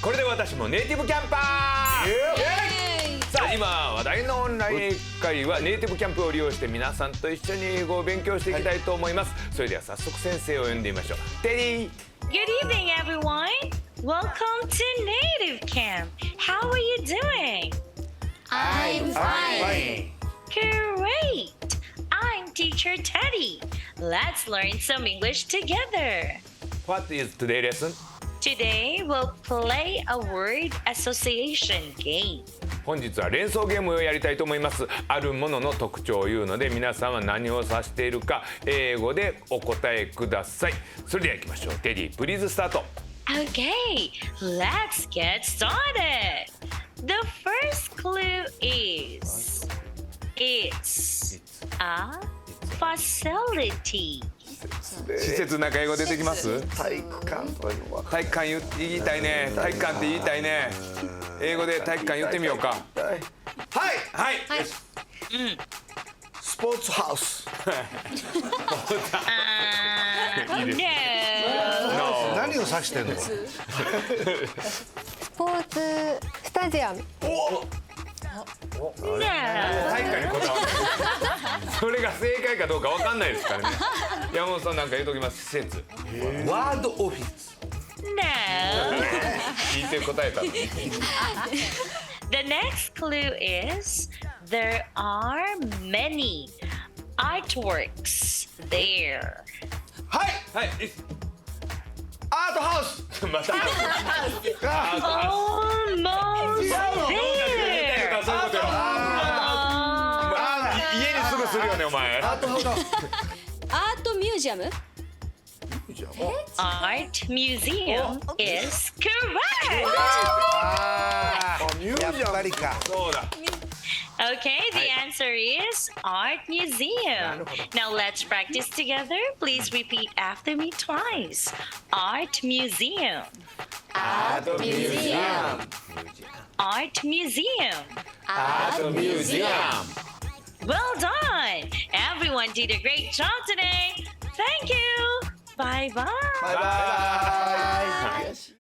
これで私もネイティブキャンパー。さあ今話題のオンライン英会話ネイティブキャンプを利用して皆さんと一緒に英語を勉強していきたいと思います。それでは早速先生を呼んでみましょう。テリー。 Good evening, everyone. Welcome to Native Camp. How are you doing? I'm fine. Great. I'm Teacher Teddy. Let's learn some English together. What is today's lesson? Today we'll play a word association game. 本日は連想ゲームをやりたいと思います。あるものの特徴を言うので皆さんは何を指しているか英語でお答えください。それでは行きましょう。テディ、プリーズスタート。Okay, let's get started. The first clue is it's a facility. 施設なんか英語出てきます？体育館というのは体育館言いたいね。体育館って言いたいね。英語で体育館言ってみようか。はいはい。スポーツハウスNo. 何を指してんのスポーツスタジアム。No. 体育館にこだわる。それが正解かどうかわかんないですからね。山本さんなんか言うときます。施設。ワードオフィス No. 聞いて答えたの。 The next clue is there are many artworks there. はいはい。アートハウスAlmost そういうことよ。家にすぐするよねお前。アートハウスアートミュージアム Art museum is correct. ミュージアムやっぱりかそうだ。 Okay, the answer is art museum. Now let's practice together. Please repeat after me twice. Art museum. アートミュージアム Art museum. アートミュージアム Well done. Everyone did a great job today. Thank you. Bye bye. バイバイ